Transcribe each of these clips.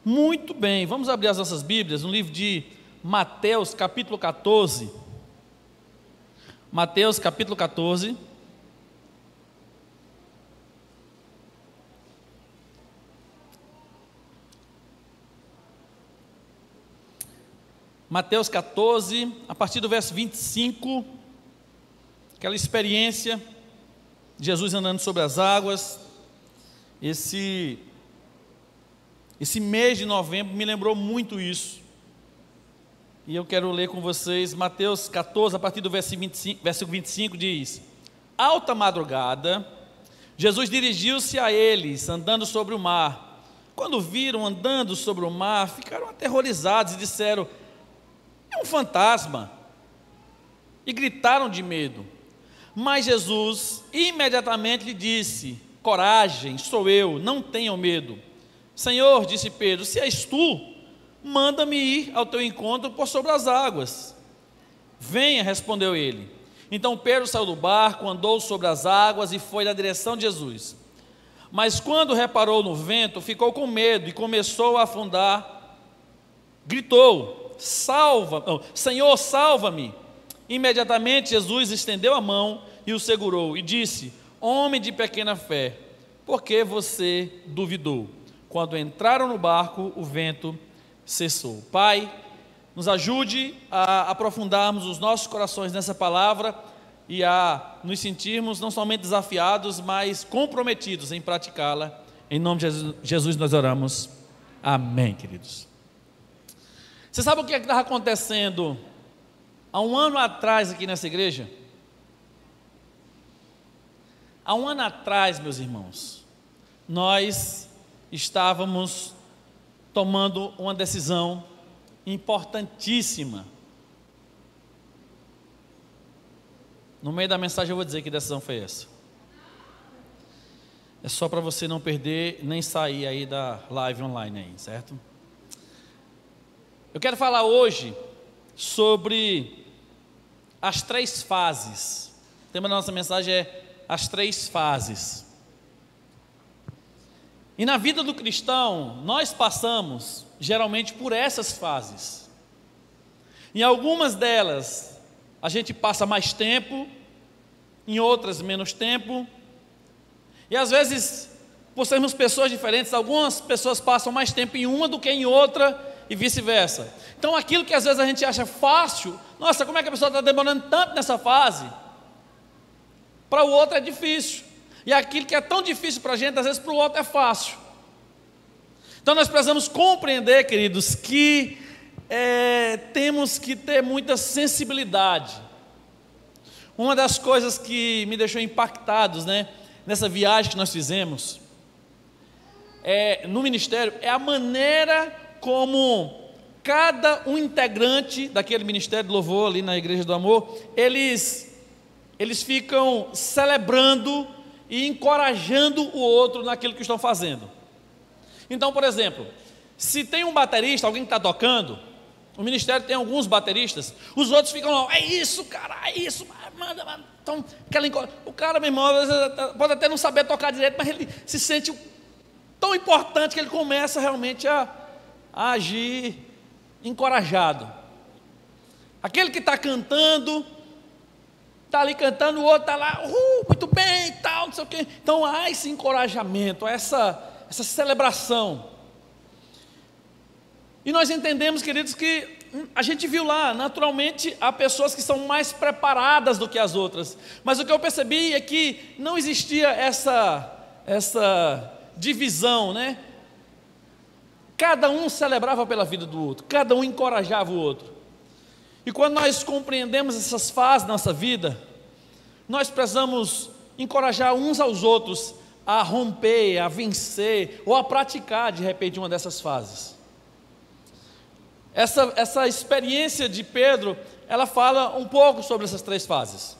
Muito bem, vamos abrir as nossas Bíblias no livro de Mateus, capítulo 14. Mateus, capítulo 14. Mateus 14, a partir do verso 25, aquela experiência de Jesus andando sobre as águas. Esse mês de novembro me lembrou muito isso. E eu quero ler com vocês Mateus 14, a partir do verso 25 diz: Alta madrugada, Jesus dirigiu-se a eles, andando sobre o mar. Quando viram andando sobre o mar, ficaram aterrorizados e disseram: é um fantasma, e gritaram de medo. Mas Jesus imediatamente lhe disse: coragem, sou eu, não tenham medo. Senhor, disse Pedro, se és tu, manda-me ir ao teu encontro por sobre as águas. Venha, respondeu ele. Então Pedro saiu do barco, andou sobre as águas e foi na direção de Jesus. Mas quando reparou no vento, ficou com medo e começou a afundar. Gritou: Senhor, salva-me. Imediatamente Jesus estendeu a mão e o segurou e disse: homem de pequena fé, por que você duvidou? Quando entraram no barco, o vento cessou. Pai, nos ajude a aprofundarmos os nossos corações nessa palavra e a nos sentirmos não somente desafiados, mas comprometidos em praticá-la. Em nome de Jesus nós oramos. Amém, queridos. Você sabe o que estava acontecendo há um ano atrás aqui nessa igreja? Há um ano atrás, meus irmãos, nós estávamos tomando uma decisão importantíssima. No meio da mensagem eu vou dizer que decisão foi essa. É só para você não perder, nem sair aí da live online aí, certo? Eu quero falar hoje sobre as 3 fases. O tema da nossa mensagem é as 3 fases. E na vida do cristão, nós passamos geralmente por essas fases. Em algumas delas, a gente passa mais tempo, em outras menos tempo. E às vezes, por sermos pessoas diferentes, algumas pessoas passam mais tempo em uma do que em outra e vice-versa. Então aquilo que às vezes a gente acha fácil, nossa, como é que a pessoa está demorando tanto nessa fase? Para o outro é difícil. E aquilo que é tão difícil para a gente, às vezes para o outro é fácil. Então nós precisamos compreender, queridos, que temos que ter muita sensibilidade. Uma das coisas que me deixou impactados, nessa viagem que nós fizemos, no ministério, é a maneira como cada um integrante daquele ministério de louvor ali na Igreja do Amor, eles ficam celebrando e encorajando o outro naquilo que estão fazendo. Então, por exemplo, se tem um baterista, alguém que está tocando, o ministério tem alguns bateristas, os outros ficam lá, é isso, cara, é isso, manda. Então, o cara, meu irmão, pode até não saber tocar direito, mas ele se sente tão importante que ele começa realmente a agir encorajado. Aquele que está cantando, está ali cantando, o outro está lá, muito bem e tal, não sei o quê. Então há esse encorajamento, essa celebração. E nós entendemos, queridos, que a gente viu lá, naturalmente, há pessoas que são mais preparadas do que as outras. Mas o que eu percebi é que não existia essa divisão, Cada um celebrava pela vida do outro, cada um encorajava o outro. E quando nós compreendemos essas fases da nossa vida, nós precisamos encorajar uns aos outros a romper, a vencer, ou a praticar de repente uma dessas fases. Essa experiência de Pedro, ela fala um pouco sobre essas 3 fases.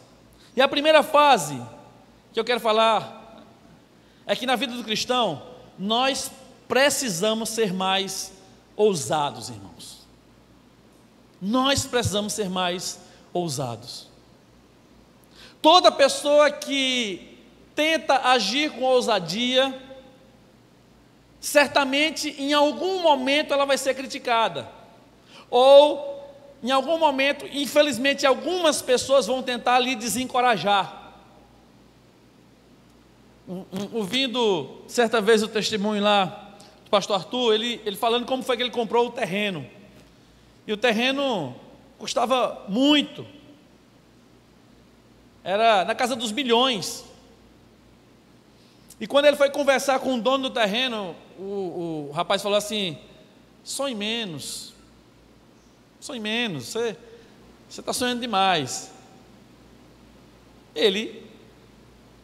E a primeira fase que eu quero falar é que na vida do cristão, nós precisamos ser mais ousados, irmãos. Nós precisamos ser mais ousados. Toda pessoa que tenta agir com ousadia, certamente em algum momento ela vai ser criticada, ou em algum momento, infelizmente, algumas pessoas vão tentar lhe desencorajar. Ouvindo certa vez o testemunho lá do pastor Arthur, ele falando como foi que ele comprou o terreno, e o terreno custava muito, era na casa dos milhões. E quando ele foi conversar com o dono do terreno, o rapaz falou assim: sonhe menos, você está sonhando demais. Ele,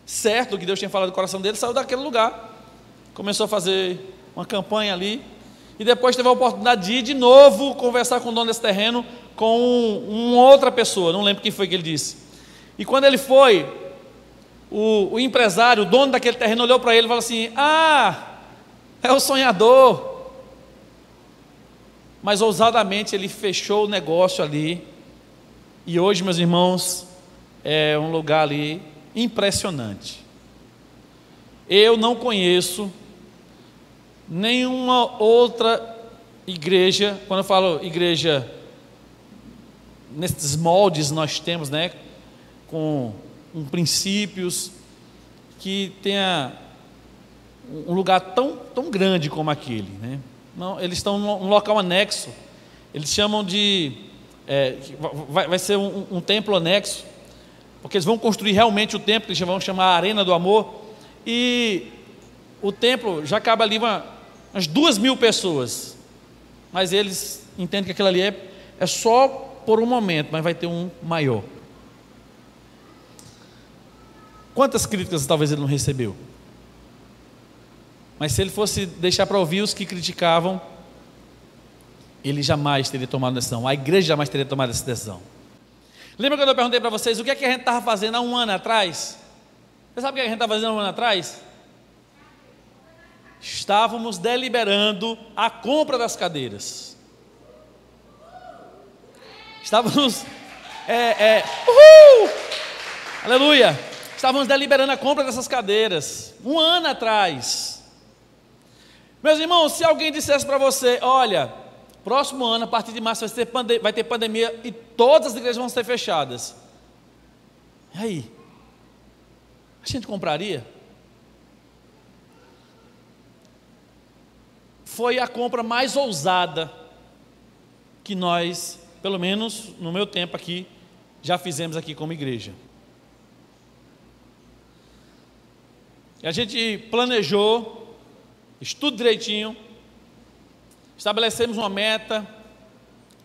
certo do que Deus tinha falado no coração dele, saiu daquele lugar, começou a fazer uma campanha ali, e depois teve a oportunidade de ir de novo conversar com o dono desse terreno, com uma outra pessoa, não lembro quem foi que ele disse. E quando ele foi, o empresário, o dono daquele terreno, olhou para ele e falou assim: ah, é o sonhador. Mas ousadamente ele fechou o negócio ali, e hoje, meus irmãos, é um lugar ali impressionante. Eu não conheço nenhuma outra igreja, quando eu falo igreja, nesses moldes nós temos, né, com princípios, que tenha um lugar tão grande como aquele, né? Não, eles estão num local anexo, eles chamam de, vai ser um templo anexo, porque eles vão construir realmente o templo, eles vão chamar a Arena do Amor, e o templo já cabe ali umas 2.000 pessoas, mas eles entendem que aquilo ali é só por um momento, mas vai ter um maior. Quantas críticas talvez ele não recebeu? Mas se ele fosse deixar para ouvir os que criticavam, ele jamais teria tomado decisão, a igreja jamais teria tomado essa decisão. Lembra quando eu perguntei para vocês o que é que a gente estava fazendo há um ano atrás? Você sabe o que a gente estava fazendo há um ano atrás? Estávamos deliberando a compra das cadeiras. Estávamos, aleluia! Estávamos deliberando a compra dessas cadeiras, um ano atrás. Meus irmãos, se alguém dissesse para você: olha, próximo ano, a partir de março, vai ter pandemia e todas as igrejas vão ser fechadas, e aí? A gente compraria? Foi a compra mais ousada que nós, pelo menos no meu tempo aqui, já fizemos aqui como igreja. E a gente planejou, estudo direitinho, estabelecemos uma meta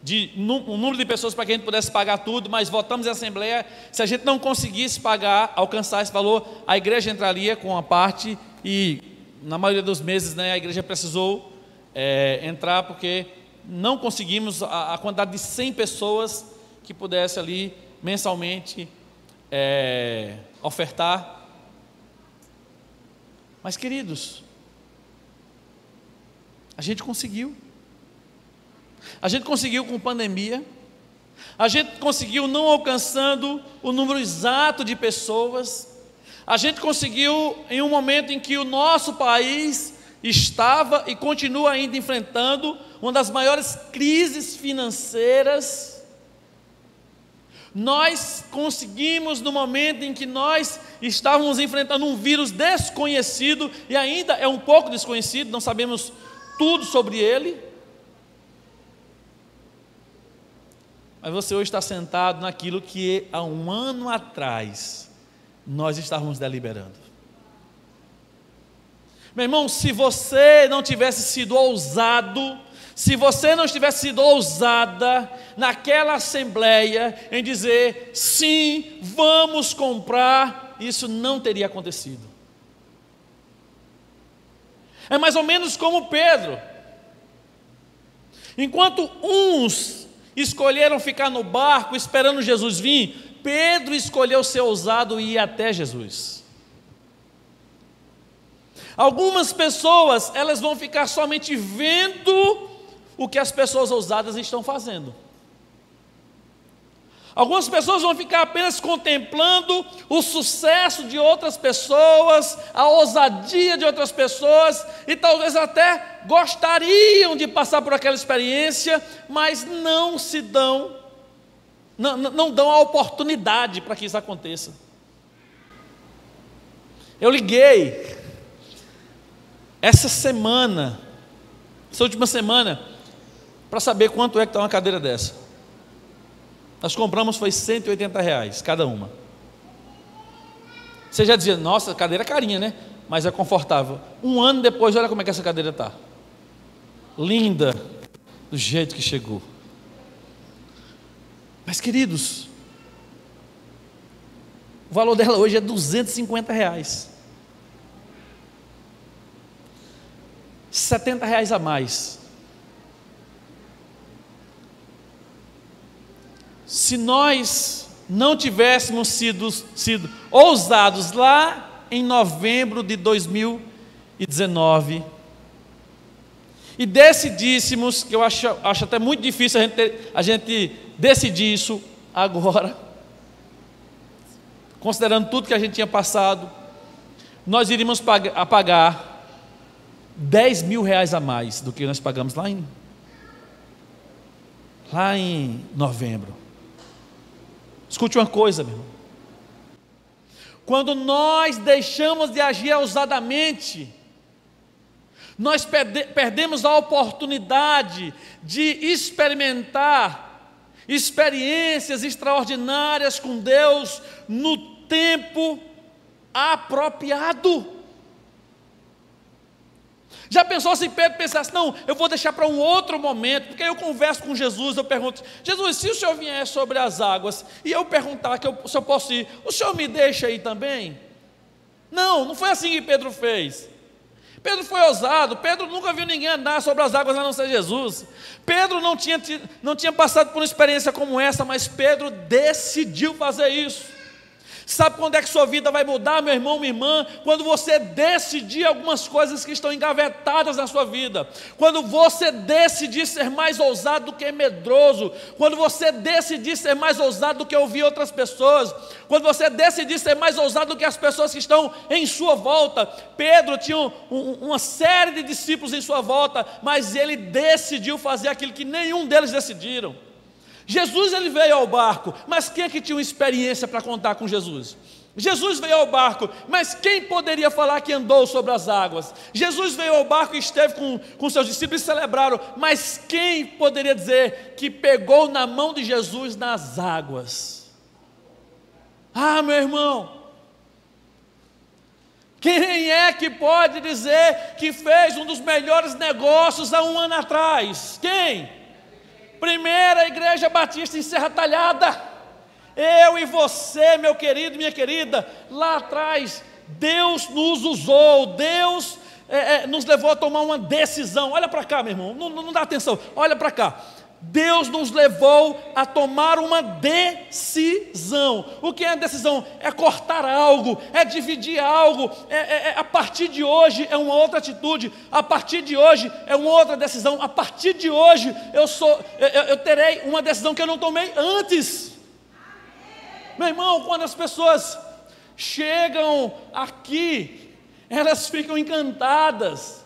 de um número de pessoas para que a gente pudesse pagar tudo, mas votamos em assembleia, se a gente não conseguisse pagar, alcançar esse valor, a igreja entraria com a parte, e na maioria dos meses, né, a igreja precisou entrar, porque não conseguimos a quantidade de 100 pessoas que pudesse ali mensalmente ofertar. Mas, queridos, a gente conseguiu. A gente conseguiu com pandemia. A gente conseguiu não alcançando o número exato de pessoas. A gente conseguiu em um momento em que o nosso país estava e continua ainda enfrentando uma das maiores crises financeiras. Nós conseguimos, no momento em que nós estávamos enfrentando um vírus desconhecido, e ainda é um pouco desconhecido, não sabemos tudo sobre ele, mas você hoje está sentado naquilo que há um ano atrás nós estávamos deliberando. Meu irmão, se você não tivesse sido ousado, se você não tivesse sido ousada naquela assembleia em dizer: sim, vamos comprar, isso não teria acontecido. É mais ou menos como Pedro. Enquanto uns escolheram ficar no barco esperando Jesus vir, Pedro escolheu ser ousado e ir até Jesus. Algumas pessoas, elas vão ficar somente vendo o que as pessoas ousadas estão fazendo. Algumas pessoas vão ficar apenas contemplando o sucesso de outras pessoas, a ousadia de outras pessoas, e talvez até gostariam de passar por aquela experiência, mas não dão a oportunidade para que isso aconteça. Eu liguei essa última semana, para saber quanto é que está uma cadeira dessa. Nós compramos, foi R$180 cada uma. Você já dizia, nossa, a cadeira é carinha, né? Mas é confortável. Um ano depois, olha como é que essa cadeira está. Linda, do jeito que chegou. Mas, queridos, o valor dela hoje é R$250. R$70 a mais. Se nós não tivéssemos sido ousados lá em novembro de 2019 e decidíssemos, que eu acho até muito difícil a gente decidir isso agora, considerando tudo que a gente tinha passado, nós iríamos pagar R$10.000 a mais do que nós pagamos lá em novembro. Escute uma coisa, meu irmão. Quando nós deixamos de agir ousadamente, nós perdemos a oportunidade de experimentar experiências extraordinárias com Deus no tempo apropriado. Já pensou se Pedro pensasse, não, eu vou deixar para um outro momento, porque eu converso com Jesus, eu pergunto, Jesus, se o Senhor vier sobre as águas, e eu perguntar se eu posso ir, o Senhor me deixa ir também? Não foi assim que Pedro fez. Pedro foi ousado, Pedro nunca viu ninguém andar sobre as águas a não ser Jesus. Pedro não tinha passado por uma experiência como essa, mas Pedro decidiu fazer isso. Sabe quando é que sua vida vai mudar, meu irmão, minha irmã? Quando você decidir algumas coisas que estão engavetadas na sua vida. Quando você decidir ser mais ousado do que medroso. Quando você decidir ser mais ousado do que ouvir outras pessoas. Quando você decidir ser mais ousado do que as pessoas que estão em sua volta. Pedro tinha uma série de discípulos em sua volta, mas ele decidiu fazer aquilo que nenhum deles decidiram. Jesus, ele veio ao barco, mas quem é que tinha uma experiência para contar com Jesus? Jesus veio ao barco, mas quem poderia falar que andou sobre as águas? Jesus veio ao barco e esteve com seus discípulos e celebraram, mas quem poderia dizer que pegou na mão de Jesus nas águas? Ah, meu irmão, quem é que pode dizer que fez um dos melhores negócios há um ano atrás? Quem? Primeira Igreja Batista em Serra Talhada. Eu e você, meu querido, minha querida, lá atrás, Deus nos usou, Deus nos levou a tomar uma decisão. Olha para cá, meu irmão, não dá atenção, olha para cá. Deus nos levou a tomar uma decisão. O que é decisão? É cortar algo, é dividir algo, a partir de hoje é uma outra atitude, a partir de hoje é uma outra decisão, a partir de hoje eu terei uma decisão que eu não tomei antes. Meu irmão, quando as pessoas chegam aqui, elas ficam encantadas.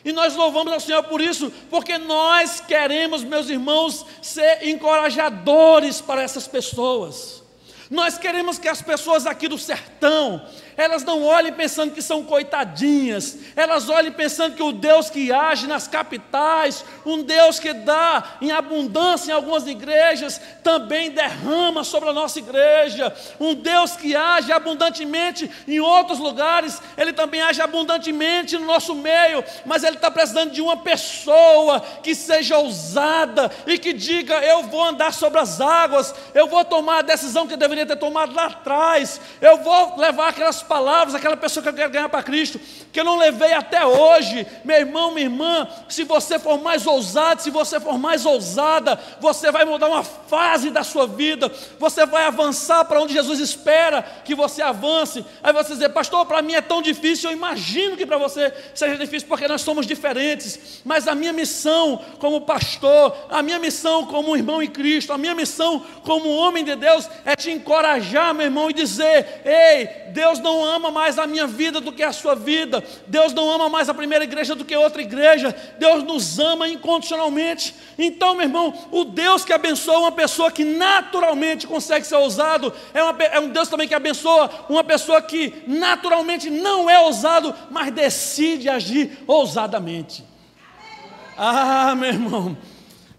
E nós louvamos ao Senhor por isso, porque nós queremos, meus irmãos, ser encorajadores para essas pessoas. Nós queremos que as pessoas aqui do sertão, elas não olhem pensando que são coitadinhas, elas olhem pensando que o Deus que age nas capitais, um Deus que dá em abundância em algumas igrejas, também derrama sobre a nossa igreja. Um Deus que age abundantemente em outros lugares, Ele também age abundantemente no nosso meio, mas Ele está precisando de uma pessoa que seja ousada e que diga, eu vou andar sobre as águas, eu vou tomar a decisão que eu deveria ter tomado lá atrás, eu vou levar aquelas palavras, aquela pessoa que eu quero ganhar para Cristo, que eu não levei até hoje. Meu irmão, minha irmã, se você for mais ousado, se você for mais ousada, você vai mudar uma fase da sua vida, você vai avançar para onde Jesus espera que você avance. Aí você dizer: pastor, para mim é tão difícil. Eu imagino que para você seja difícil, porque nós somos diferentes, mas a minha missão como pastor, a minha missão como irmão em Cristo, a minha missão como homem de Deus é te encorajar, meu irmão, e dizer: ei, Deus não ama mais a minha vida do que a sua vida, Deus não ama mais a primeira igreja do que outra igreja, Deus nos ama incondicionalmente. Então, meu irmão, o Deus que abençoa uma pessoa que naturalmente consegue ser ousado, é um Deus também que abençoa uma pessoa que naturalmente não é ousado, mas decide agir ousadamente. Ah, meu irmão,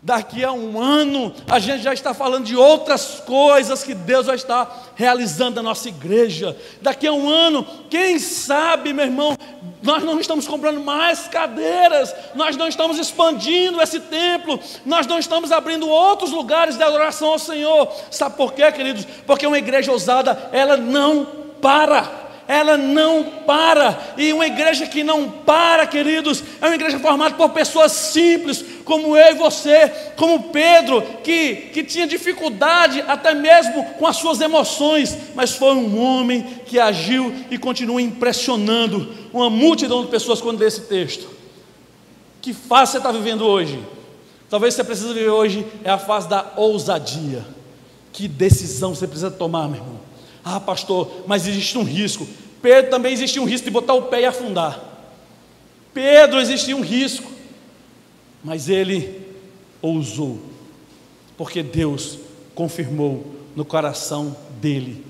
daqui a um ano, a gente já está falando de outras coisas que Deus vai estar realizando na nossa igreja. Daqui a um ano, quem sabe, meu irmão, nós não estamos comprando mais cadeiras, nós não estamos expandindo esse templo, nós não estamos abrindo outros lugares de adoração ao Senhor. Sabe por quê, queridos? Porque uma igreja ousada, ela não para. Ela não para, e uma igreja que não para, queridos, é uma igreja formada por pessoas simples, como eu e você, como Pedro, que tinha dificuldade até mesmo com as suas emoções, mas foi um homem que agiu e continua impressionando uma multidão de pessoas quando lê esse texto. Que fase você está vivendo hoje? Talvez você precise viver hoje é a fase da ousadia. Que decisão você precisa tomar, meu irmão? Ah, pastor, mas existe um risco. Pedro também existia um risco de botar o pé e afundar. Pedro existia um risco, mas ele ousou, porque Deus confirmou no coração dele: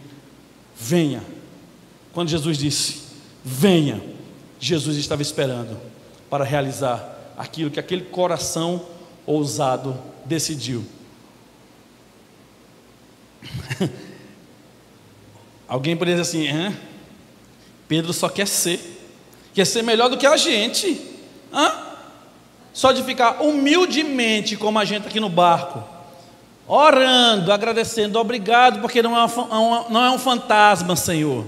venha. Quando Jesus disse venha, Jesus estava esperando para realizar aquilo que aquele coração ousado decidiu. Alguém poderia dizer assim: Pedro só quer ser melhor do que a gente, só de ficar humildemente como a gente aqui no barco, orando, agradecendo, obrigado, porque não é um fantasma, Senhor.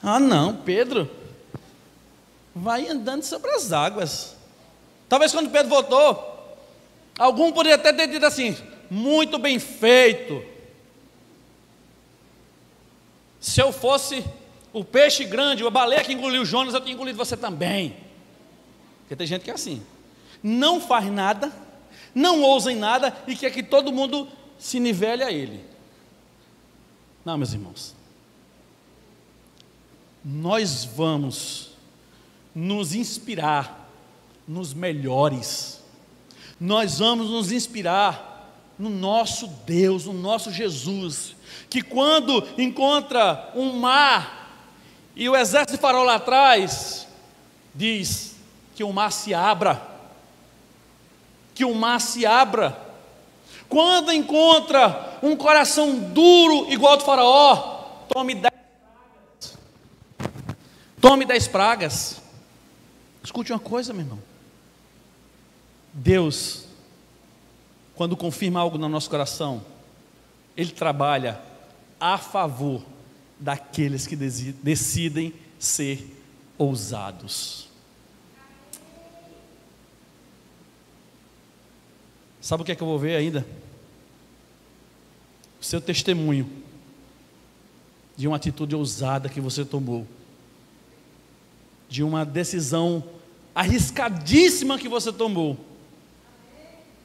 Não, Pedro vai andando sobre as águas. Talvez quando Pedro voltou, algum poderia até ter dito assim: muito bem feito. Se eu fosse o peixe grande, a baleia que engoliu Jonas, eu tinha engolido você também. Porque tem gente que é assim, não faz nada, não ousa em nada e quer que todo mundo se nivele a ele. Não, meus irmãos, nós vamos nos inspirar nos melhores, nós vamos nos inspirar no nosso Deus, no nosso Jesus, que quando encontra um mar e o exército de Faraó lá atrás, diz que o mar se abra, que o mar se abra. Quando encontra um coração duro igual ao do Faraó, tome 10 pragas. Tome 10 pragas. Escute uma coisa, meu irmão. Deus, quando confirma algo no nosso coração, Ele trabalha a favor daqueles que decidem ser ousados. Sabe o que é que eu vou ver ainda? O seu testemunho de uma atitude ousada que você tomou, de uma decisão arriscadíssima que você tomou,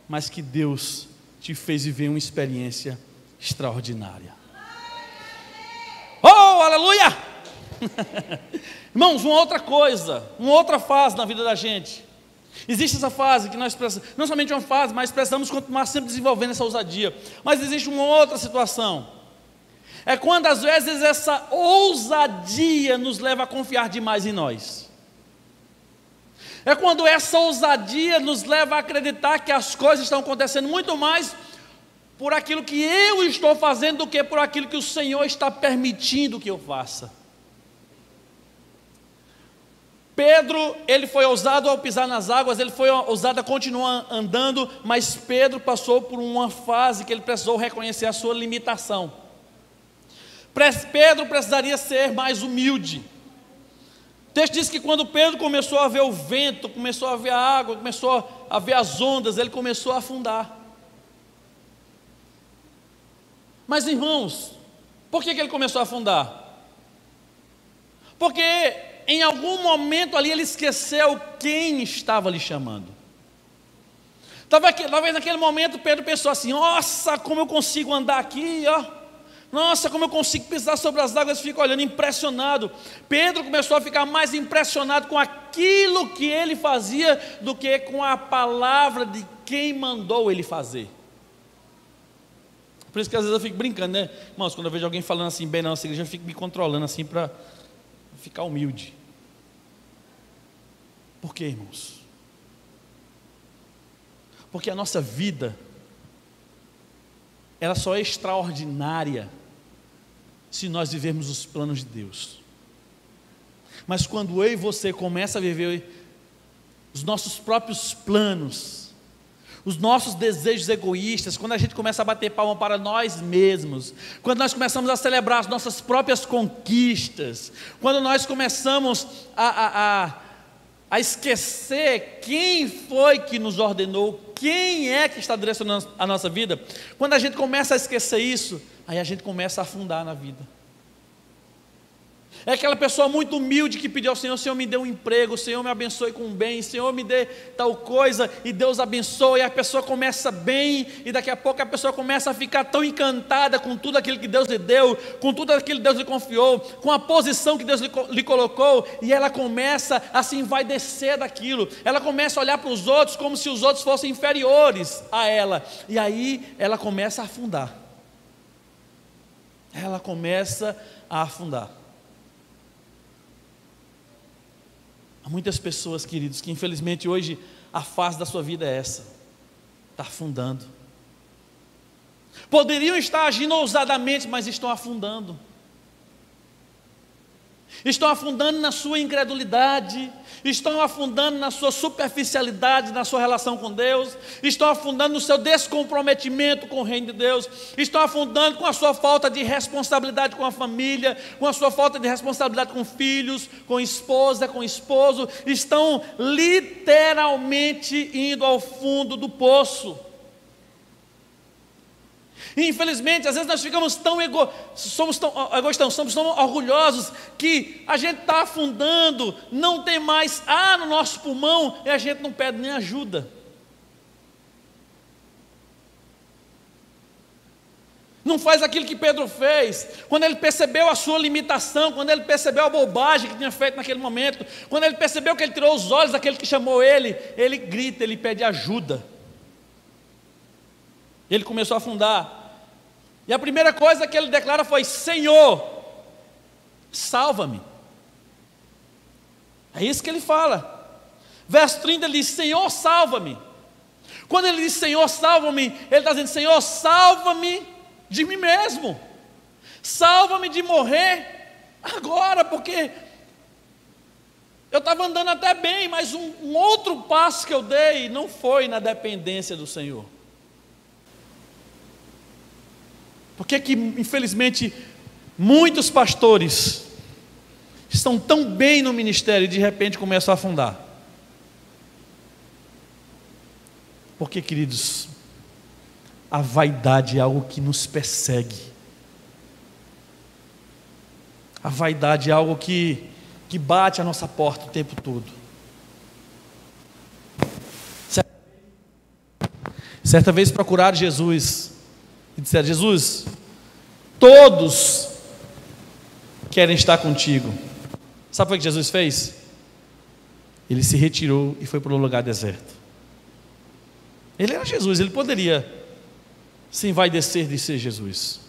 mas que Deus te fez viver uma experiência extraordinária. Oh, aleluia! Irmãos, uma outra coisa, uma outra fase na vida da gente. Existe essa fase que nós precisamos, não somente uma fase, mas precisamos continuar sempre desenvolvendo essa ousadia. Mas existe uma outra situação. É quando às vezes essa ousadia nos leva a confiar demais em nós. É quando essa ousadia nos leva a acreditar que as coisas estão acontecendo muito mais por aquilo que eu estou fazendo do que por aquilo que o Senhor está permitindo que eu faça. Pedro, ele foi ousado ao pisar nas águas, ele foi ousado a continuar andando, mas Pedro passou por uma fase que ele precisou reconhecer a sua limitação. Pedro precisaria ser mais humilde. O texto diz que quando Pedro começou a ver o vento, começou a ver a água, começou a ver as ondas, ele começou a afundar. Mas irmãos, por que ele começou a afundar? Porque em algum momento ali ele esqueceu quem estava lhe chamando. Talvez naquele momento Pedro pensou assim: nossa, como eu consigo andar aqui, ó. Nossa, como eu consigo pisar sobre as águas. Fica olhando, impressionado. Pedro começou a ficar mais impressionado com aquilo que ele fazia do que com a palavra de quem mandou ele fazer. Por isso que às vezes eu fico brincando, né? Irmãos, quando eu vejo alguém falando assim bem na nossa igreja, eu fico me controlando assim para ficar humilde. Por quê, irmãos? Porque a nossa vida, ela só é extraordinária se nós vivermos os planos de Deus. Mas quando eu e você começa a viver os nossos próprios planos, os nossos desejos egoístas, quando a gente começa a bater palma para nós mesmos, quando nós começamos a celebrar as nossas próprias conquistas, quando nós começamos a esquecer quem foi que nos ordenou, quem é que está direcionando a nossa vida, quando a gente começa a esquecer isso, aí a gente começa a afundar na vida. É aquela pessoa muito humilde que pediu ao Senhor: Senhor, me dê um emprego, Senhor, me abençoe com um bem, Senhor, me dê tal coisa, e Deus abençoa, e a pessoa começa bem, e daqui a pouco a pessoa começa a ficar tão encantada com tudo aquilo que Deus lhe deu, com tudo aquilo que Deus lhe confiou, com a posição que Deus lhe colocou, e ela começa a se envaidecer daquilo, ela começa a olhar para os outros como se os outros fossem inferiores a ela, e aí ela começa a afundar. Ela começa a afundar. Há muitas pessoas, queridos, que infelizmente hoje a fase da sua vida é essa: está afundando. Poderiam estar agindo ousadamente, mas estão afundando. Estão afundando na sua incredulidade, estão afundando na sua superficialidade, na sua relação com Deus, estão afundando no seu descomprometimento com o reino de Deus, estão afundando com a sua falta de responsabilidade com a família, com a sua falta de responsabilidade com filhos, com esposa, com esposo, estão literalmente indo ao fundo do poço. E infelizmente, às vezes nós ficamos somos tão orgulhosos, que a gente está afundando, não tem mais ar no nosso pulmão, e a gente não pede nem ajuda. Não faz aquilo que Pedro fez, quando ele percebeu a sua limitação, quando ele percebeu a bobagem que tinha feito naquele momento, quando ele percebeu que ele tirou os olhos daquele que chamou ele grita, ele pede ajuda. Ele começou a afundar. E a primeira coisa que ele declara foi: Senhor, salva-me. É isso que ele fala. Verso 30 ele diz: Senhor, salva-me. Quando ele diz Senhor, salva-me, ele está dizendo: Senhor, salva-me de mim mesmo. Salva-me de morrer agora, porque eu estava andando até bem, mas um outro passo que eu dei não foi na dependência do Senhor. Por que infelizmente muitos pastores estão tão bem no ministério e de repente começam a afundar? Porque, queridos, a vaidade é algo que nos persegue. A vaidade é algo que bate a nossa porta o tempo todo. Certa vez procuraram Jesus e disseram: Jesus, todos querem estar contigo. Sabe o que Jesus fez? Ele se retirou e foi para um lugar deserto. Ele era Jesus, ele poderia se envaidecer de ser Jesus,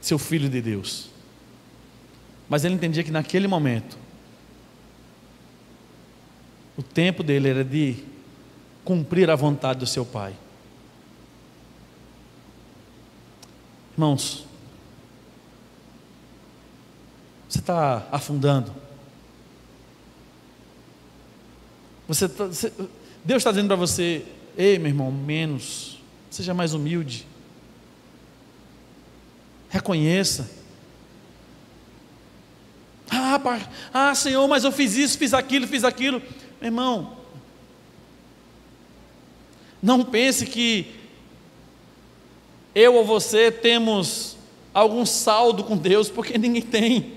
seu filho de Deus, mas ele entendia que naquele momento o tempo dele era de cumprir a vontade do seu Pai. Irmãos, você está afundando. Deus está dizendo para você: ei, meu irmão, menos, seja mais humilde. Reconheça. Senhor, mas eu fiz isso, fiz aquilo. Meu irmão, não pense que eu ou você temos algum saldo com Deus, porque ninguém tem.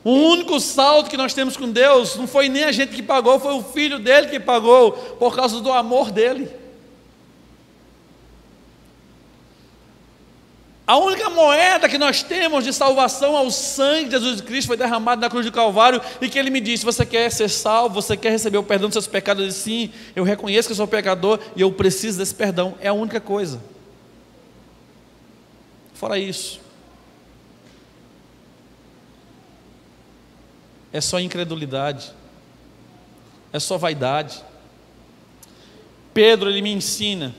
O único saldo que nós temos com Deus não foi nem a gente que pagou, foi o Filho dele que pagou, por causa do amor dele. A única moeda que nós temos de salvação é o sangue de Jesus Cristo, foi derramado na cruz do Calvário, e que Ele me disse: você quer ser salvo, você quer receber o perdão dos seus pecados? Eu disse: sim, eu reconheço que eu sou pecador e eu preciso desse perdão. É a única coisa. Fora isso, é só incredulidade, é só vaidade. Pedro, ele me ensina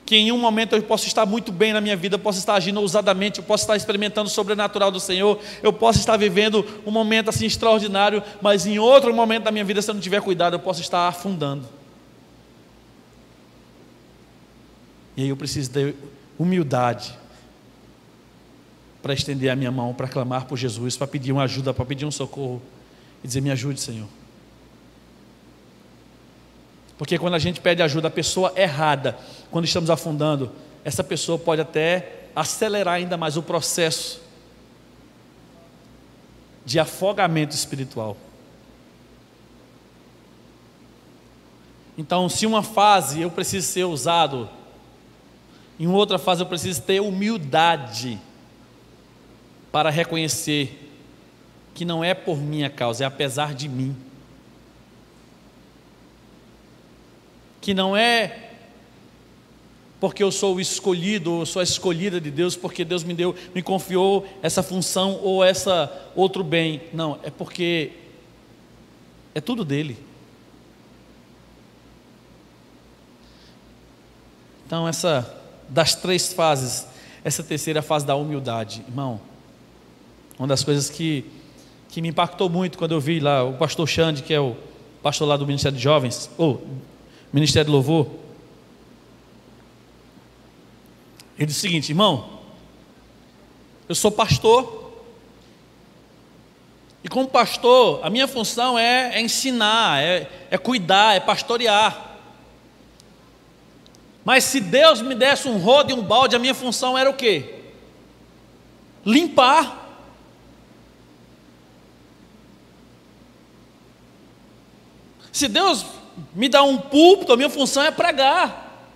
que em um momento eu posso estar muito bem na minha vida, eu posso estar agindo ousadamente, eu posso estar experimentando o sobrenatural do Senhor, eu posso estar vivendo um momento assim extraordinário, mas em outro momento da minha vida, se eu não tiver cuidado, eu posso estar afundando. E aí eu preciso ter humildade para estender a minha mão, para clamar por Jesus, para pedir uma ajuda, para pedir um socorro e dizer: me ajude, Senhor. Porque quando a gente pede ajuda, a pessoa errada, quando estamos afundando, essa pessoa pode até acelerar ainda mais o processo de afogamento espiritual. Então, se uma fase eu preciso ser ousado, em outra fase eu preciso ter humildade para reconhecer que não é por minha causa, é apesar de mim. Que não é porque eu sou o escolhido, ou sou a escolhida de Deus, porque Deus me confiou essa função ou essa outro bem. Não, é porque é tudo dele. Então, das 3 fases, essa terceira fase da humildade, irmão, uma das coisas que me impactou muito quando eu vi lá o pastor Xande, que é o pastor lá do Ministério de Jovens, ou Ministério do Louvor. Ele disse o seguinte: irmão, eu sou pastor, e como pastor, a minha função é ensinar, é cuidar, é pastorear. Mas se Deus me desse um rodo e um balde, a minha função era o quê? Limpar. Se Deus me dá um púlpito, a minha função é pregar.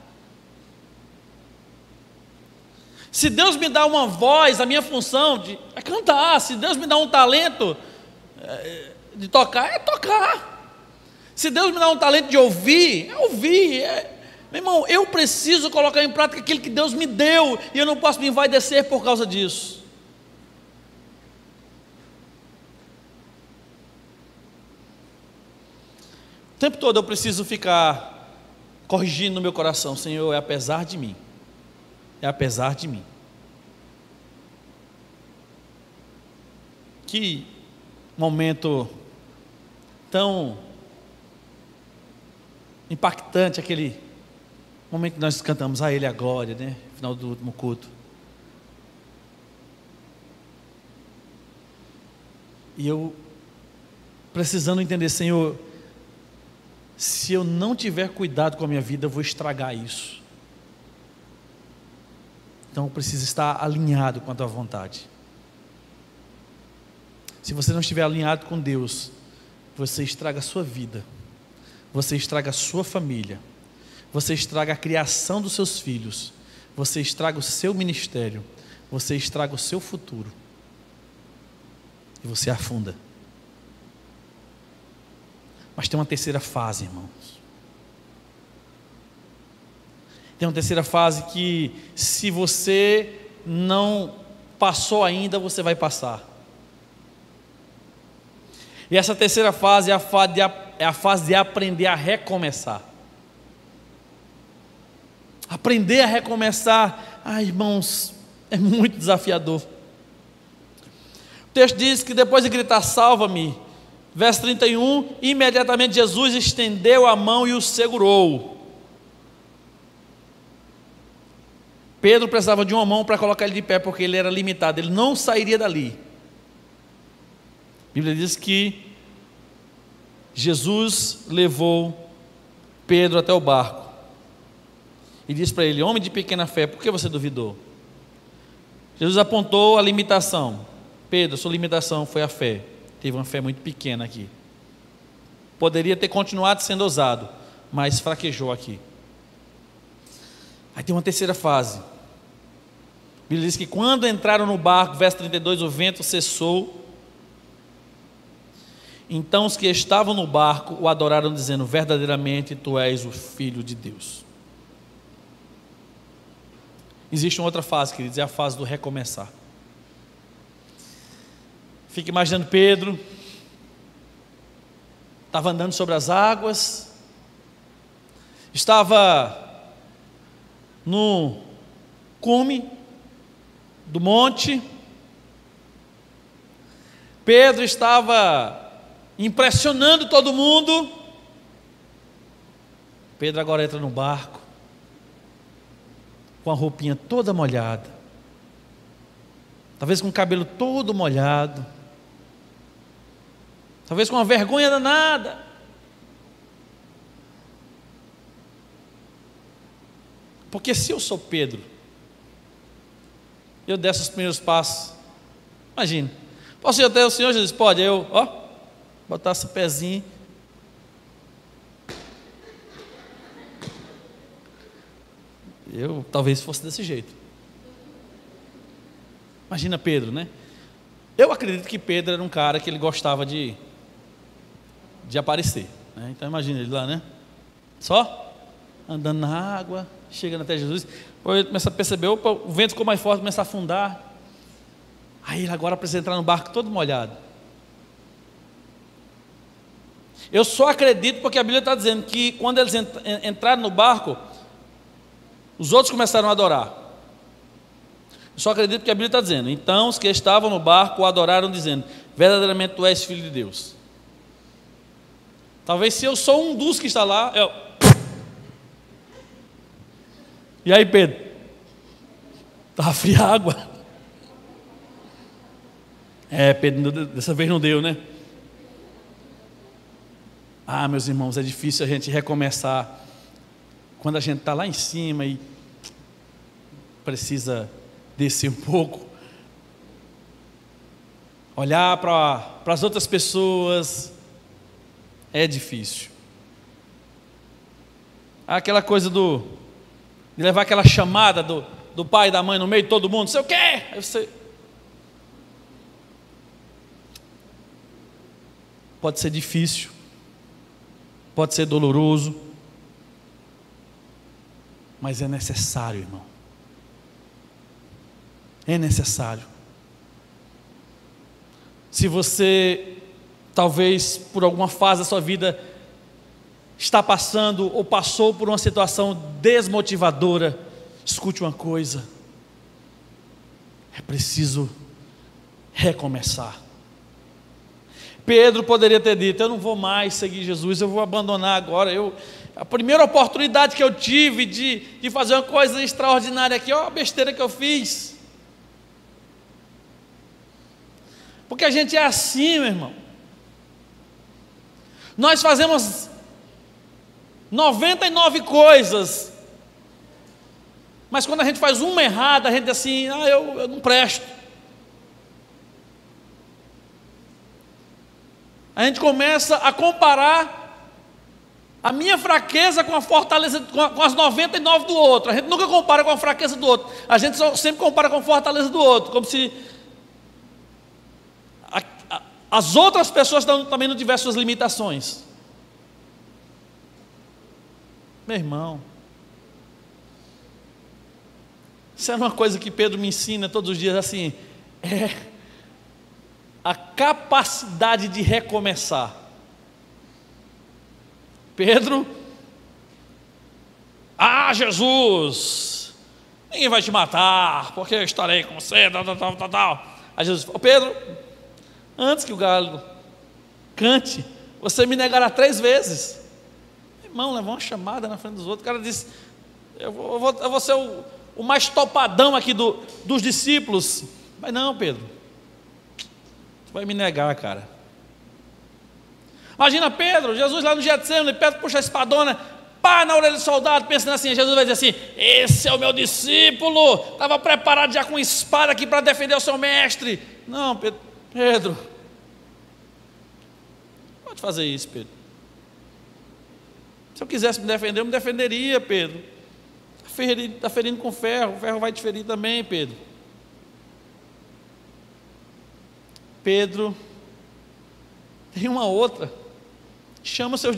Se Deus me dá uma voz, a minha função é cantar. Se Deus me dá um talento de tocar, é tocar. Se Deus me dá um talento de ouvir, é ouvir. Meu irmão, eu preciso colocar em prática aquilo que Deus me deu, e eu não posso me envaidecer por causa disso. O tempo todo eu preciso ficar corrigindo no meu coração: Senhor, é apesar de mim, é apesar de mim. Que momento tão impactante, aquele momento que nós cantamos a Ele a glória, né? Final do último culto. E eu precisando entender: Senhor, se eu não tiver cuidado com a minha vida, eu vou estragar isso. Então eu preciso estar alinhado com a tua vontade. Se você não estiver alinhado com Deus, você estraga a sua vida, você estraga a sua família, você estraga a criação dos seus filhos, você estraga o seu ministério, você estraga o seu futuro, e você afunda. Mas tem uma terceira fase, irmãos. Tem uma terceira fase que, se você não passou ainda, você vai passar. E essa terceira fase é a fase de aprender a recomeçar. Aprender a recomeçar, irmãos, é muito desafiador. O texto diz que depois de gritar: salva-me, verso 31, imediatamente Jesus estendeu a mão e o segurou. Pedro precisava de uma mão para colocar ele de pé, porque ele era limitado, ele não sairia dali. A Bíblia diz que Jesus levou Pedro até o barco e disse para ele: homem de pequena fé, por que você duvidou? Jesus apontou a limitação. Pedro, sua limitação foi a fé. Teve uma fé muito pequena aqui. Poderia ter continuado sendo ousado, mas fraquejou aqui. Aí tem uma terceira fase. A Bíblia diz que quando entraram no barco, verso 32, o vento cessou. Então os que estavam no barco o adoraram, dizendo: verdadeiramente tu és o Filho de Deus. Existe uma outra fase, queridos, é a fase do recomeçar. Fica imaginando Pedro, estava andando sobre as águas, estava no cume do monte, Pedro estava impressionando todo mundo. Pedro agora entra no barco, com a roupinha toda molhada, talvez com o cabelo todo molhado, talvez com uma vergonha danada. Porque se eu sou Pedro, eu desço os primeiros passos, imagina, posso ir até o Senhor Jesus? Pode, eu, botar esse pezinho, eu talvez fosse desse jeito. Imagina Pedro, né? Eu acredito que Pedro era um cara que ele gostava de aparecer, né? Então imagina ele lá, né? Só andando na água, chegando até Jesus. Depois ele começa a perceber, opa, o vento ficou mais forte, começa a afundar. Aí ele agora precisa entrar no barco todo molhado. Eu só acredito porque a Bíblia está dizendo que quando eles entraram no barco, os outros começaram a adorar. Eu só acredito porque a Bíblia está dizendo: então os que estavam no barco o adoraram, dizendo: verdadeiramente tu és Filho de Deus. Talvez se eu sou um dos que está lá, E aí, Pedro? Estava fria a água. Pedro, dessa vez não deu, né? Meus irmãos, é difícil a gente recomeçar quando a gente está lá em cima e precisa descer um pouco, olhar para as outras pessoas, é difícil. Aquela coisa de levar aquela chamada do pai e da mãe no meio de todo mundo, sei o quê? Aí você... Pode ser difícil, pode ser doloroso, mas é necessário, irmão. É necessário. Se você, talvez por alguma fase da sua vida, está passando ou passou por uma situação desmotivadora, escute uma coisa: é preciso recomeçar. Pedro poderia ter dito: eu não vou mais seguir Jesus, eu vou abandonar agora. A primeira oportunidade que eu tive de fazer uma coisa extraordinária aqui, a besteira que eu fiz. Porque a gente é assim, meu irmão. Nós fazemos 99 coisas, mas quando a gente faz uma errada, a gente diz assim: eu não presto. A gente começa a comparar a minha fraqueza com a fortaleza, com as 99 do outro. A gente nunca compara com a fraqueza do outro, a gente sempre compara com a fortaleza do outro, como se as outras pessoas também não tivessem suas limitações. Meu irmão, isso é uma coisa que Pedro me ensina todos os dias, assim, a capacidade de recomeçar. Pedro, Jesus, ninguém vai te matar, porque eu estarei com você, tal. Aí Jesus falou: Pedro, antes que o galo cante, você me negará 3 vezes. Irmão, levou uma chamada na frente dos outros. O cara disse: eu vou ser o o mais topadão aqui dos discípulos. Mas não, Pedro, tu vai me negar, cara. Imagina Pedro, Jesus lá no Getsemane, Pedro puxa a espadona, pá na orelha do soldado, pensando assim, Jesus vai dizer assim, esse é o meu discípulo, estava preparado já com espada aqui para defender o seu mestre. Não, Pedro, pode fazer isso, Pedro. Se eu quisesse me defender, eu me defenderia, Pedro. Está ferindo com ferro, o ferro vai te ferir também, Pedro. Pedro, tem uma outra. Chama seus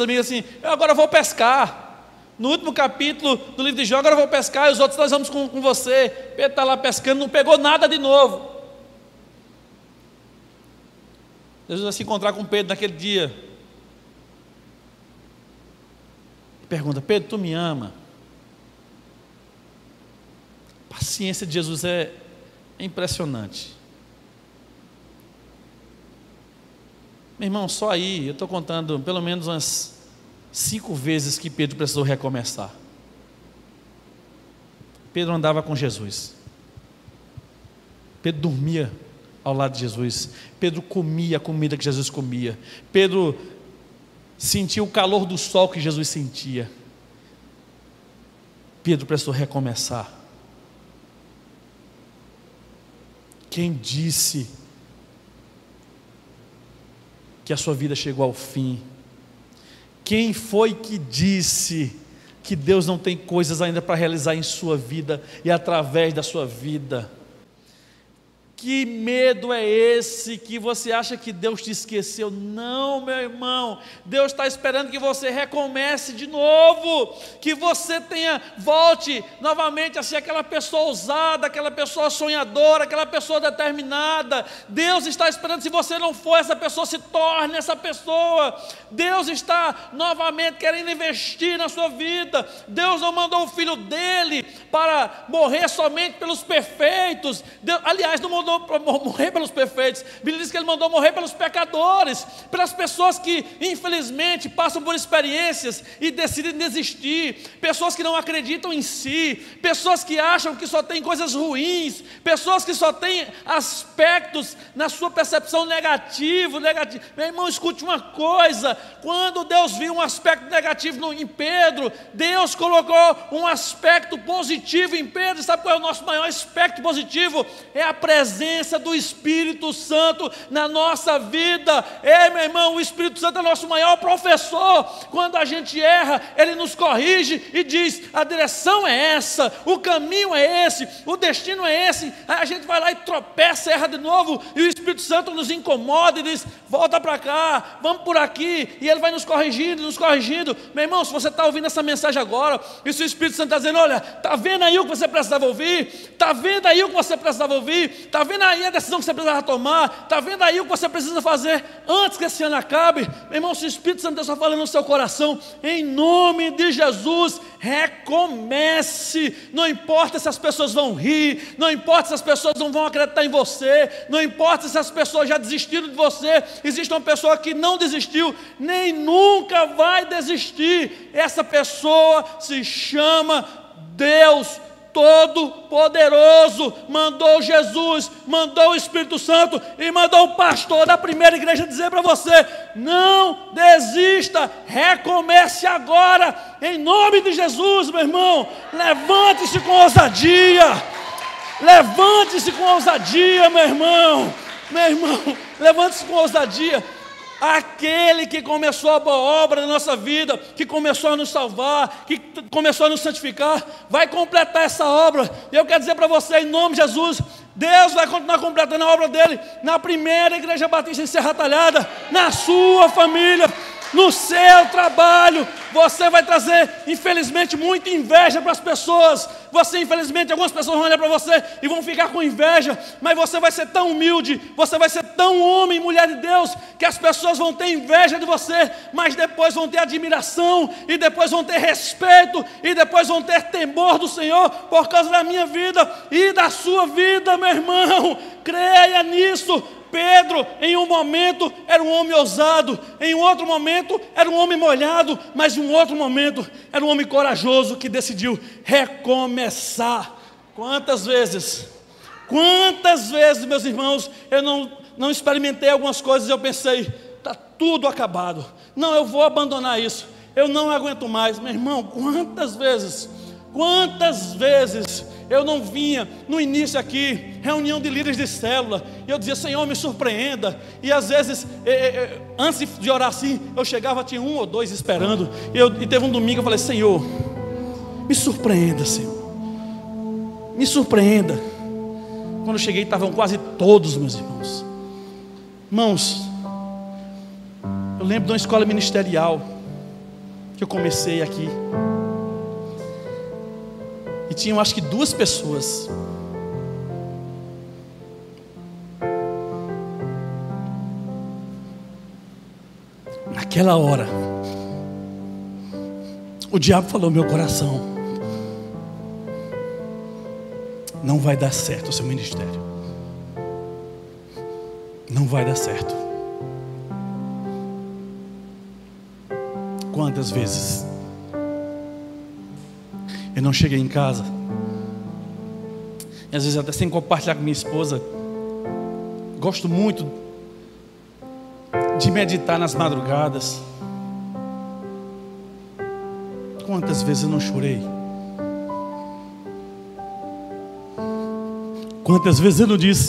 amigos assim, eu agora vou pescar. No último capítulo do livro de Jó, agora eu vou pescar, e os outros nós vamos com você. Pedro está lá pescando, não pegou nada de novo. Jesus vai se encontrar com Pedro naquele dia. Pergunta, Pedro, tu me ama? A paciência de Jesus é impressionante. Meu irmão, só aí, eu estou contando pelo menos umas 5 vezes que Pedro precisou recomeçar. Pedro andava com Jesus. Pedro dormia ao lado de Jesus. Pedro comia a comida que Jesus comia. Pedro sentia o calor do sol que Jesus sentia. Pedro precisou recomeçar. Quem disse que a sua vida chegou ao fim? Quem foi que disse que Deus não tem coisas ainda para realizar em sua vida e através da sua vida? Que medo é esse que você acha que Deus te esqueceu? Não, meu irmão, Deus está esperando que você recomece de novo, que você volte novamente a ser aquela pessoa ousada, aquela pessoa sonhadora, aquela pessoa determinada. Deus está esperando, se você não for essa pessoa, se torne essa pessoa. Deus está novamente querendo investir na sua vida. Deus não mandou o Filho dele para morrer somente pelos perfeitos. Aliás, não mandou para morrer pelos perfeitos. A Bíblia diz que ele mandou morrer pelos pecadores, pelas pessoas que infelizmente passam por experiências e decidem desistir, pessoas que não acreditam em si, pessoas que acham que só tem coisas ruins, pessoas que só têm aspectos na sua percepção negativo. Meu irmão, escute uma coisa, quando Deus viu um aspecto negativo em Pedro, Deus colocou um aspecto positivo em Pedro. Sabe qual é o nosso maior aspecto positivo? É a presença do Espírito Santo na nossa vida. Meu irmão, o Espírito Santo é nosso maior professor. Quando a gente erra, ele nos corrige e diz, a direção é essa, o caminho é esse, o destino é esse. Aí a gente vai lá e tropeça, erra de novo, e o Espírito Santo nos incomoda e diz, volta para cá, vamos por aqui, e ele vai nos corrigindo. Meu irmão, se você está ouvindo essa mensagem agora, e se o Espírito Santo está dizendo, olha, está vendo aí o que você precisava ouvir? Está vendo aí o que você precisava ouvir? Está vendo aí a decisão que você precisava tomar? Está vendo aí o que você precisa fazer antes que esse ano acabe? Meu irmão, se o Espírito Santo está falando no seu coração, em nome de Jesus, recomece. Não importa se as pessoas vão rir, não importa se as pessoas não vão acreditar em você, não importa se as pessoas já desistiram de você. Existe uma pessoa que não desistiu, nem nunca vai desistir. Essa pessoa se chama Deus Todo-Poderoso. Mandou Jesus, mandou o Espírito Santo e mandou o pastor da primeira igreja dizer para você, não desista, recomece agora, em nome de Jesus. Meu irmão, levante-se com ousadia, meu irmão, levante-se com ousadia. Aquele que começou a boa obra na nossa vida, que começou a nos salvar, que começou a nos santificar, vai completar essa obra. Eu quero dizer para você, em nome de Jesus, Deus vai continuar completando a obra dele na primeira igreja batista em Serra Talhada, na sua família, no seu trabalho. Você vai trazer, infelizmente, muita inveja para as pessoas. Infelizmente, algumas pessoas vão olhar para você e vão ficar com inveja, mas você vai ser tão humilde, você vai ser tão homem e mulher de Deus, que as pessoas vão ter inveja de você, mas depois vão ter admiração, e depois vão ter respeito, e depois vão ter temor do Senhor, por causa da minha vida e da sua vida, meu irmão. creia nisso. Pedro, em um momento, era um homem ousado, em um outro momento, era um homem molhado, mas em um outro momento, era um homem corajoso que decidiu recomeçar. Quantas vezes, meus irmãos, eu não experimentei algumas coisas e eu pensei, está tudo acabado, não, eu vou abandonar isso, eu não aguento mais. Meu irmão, quantas vezes eu não vinha no início aqui, reunião de líderes de célula, e eu dizia, Senhor, me surpreenda. E às vezes, antes de orar assim, eu chegava, tinha 1 ou 2 esperando. E teve um domingo, eu falei, Senhor, me surpreenda, Senhor, me surpreenda. Quando eu cheguei, estavam quase todos, meus irmãos. Irmãos, eu lembro de uma escola ministerial que eu comecei aqui. E tinham acho que 2 pessoas. Naquela hora, o diabo falou no meu coração: não vai dar certo o seu ministério. Não vai dar certo. Quantas vezes eu não cheguei em casa, e às vezes até sem compartilhar com minha esposa. Gosto muito de meditar nas madrugadas. Quantas vezes eu não chorei? Quantas vezes eu não disse: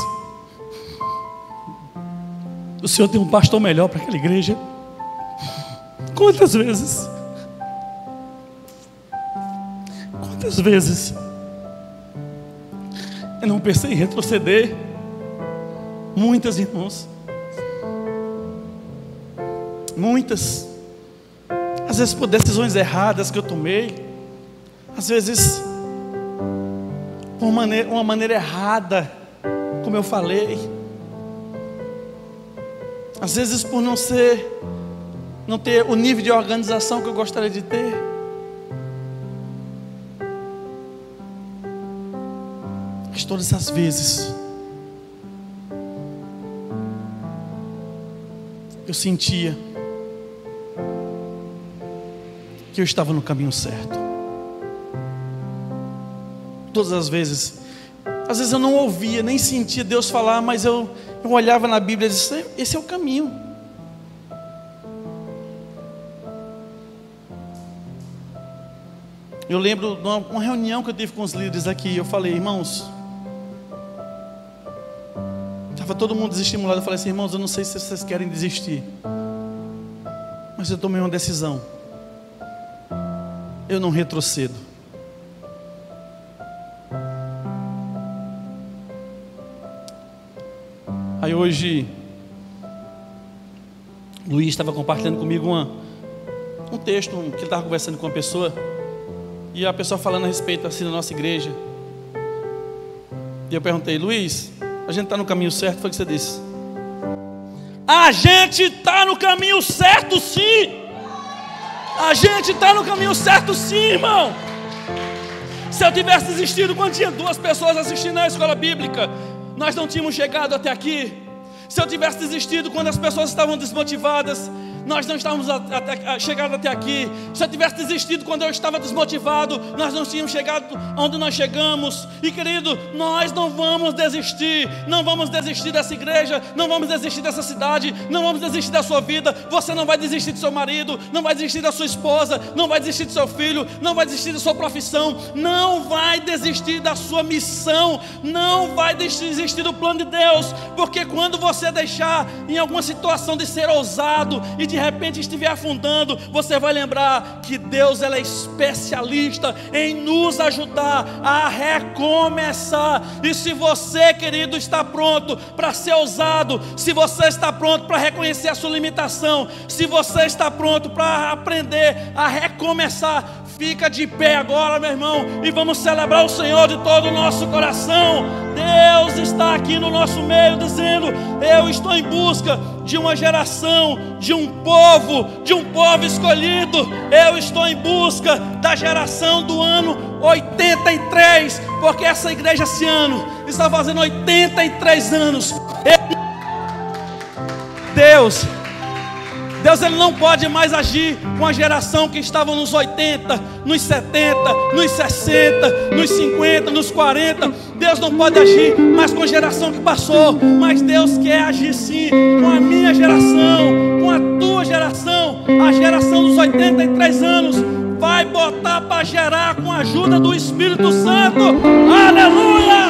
o Senhor tem um pastor melhor para aquela igreja? Quantas vezes? Quantas vezes eu não pensei em retroceder? Muitas, irmãos. Muitas. Às vezes por decisões erradas que eu tomei. Às vezes por uma maneira errada, como eu falei. Às vezes por não ter o nível de organização que eu gostaria de ter. Mas todas essas vezes eu sentia que eu estava no caminho certo. Todas as vezes, às vezes eu não ouvia, nem sentia Deus falar, mas eu olhava na Bíblia e disse: esse é o caminho. Eu lembro de uma reunião que eu tive com os líderes aqui. Eu falei: irmãos, estava todo mundo desestimulado. Eu falei assim: irmãos, eu não sei se vocês querem desistir, mas eu tomei uma decisão. Eu não retrocedo. Aí hoje Luiz estava compartilhando comigo um texto que ele estava conversando com uma pessoa, e a pessoa falando a respeito assim da nossa igreja. E eu perguntei: Luiz, a gente está no caminho certo? Foi o que você disse. A gente está no caminho certo, sim. A gente está no caminho certo, sim, irmão. Se eu tivesse desistido quando tinha 2 pessoas assistindo à escola bíblica, nós não tínhamos chegado até aqui. Se eu tivesse desistido quando as pessoas estavam desmotivadas, nós não estávamos chegado até aqui. Se eu tivesse desistido quando eu estava desmotivado, nós não tínhamos chegado onde nós chegamos. E querido, nós não vamos desistir. Não vamos desistir dessa igreja, não vamos desistir dessa cidade, não vamos desistir da sua vida. Você não vai desistir do seu marido, não vai desistir da sua esposa, não vai desistir do seu filho, não vai desistir da sua profissão, não vai desistir da sua missão, não vai desistir do plano de Deus. Porque quando você deixar em alguma situação de ser ousado e de repente estiver afundando, você vai lembrar que Deus é especialista em nos ajudar a recomeçar. E se você, querido, está pronto para ser ousado, se você está pronto para reconhecer a sua limitação, se você está pronto para aprender a recomeçar, Fica de pé agora, meu irmão, e vamos celebrar o Senhor de todo o nosso coração. Deus está aqui no nosso meio dizendo: eu estou em busca de uma geração, de um povo escolhido. Eu estou em busca da geração do ano 83, porque essa igreja esse ano está fazendo 83 anos. Deus ele não pode mais agir com a geração que estava nos 80, nos 70, nos 60, nos 50, nos 40. Deus não pode agir mais com a geração que passou, mas Deus quer agir sim com a minha geração, com a tua geração. A geração dos 83 anos vai botar para gerar com a ajuda do Espírito Santo. Aleluia!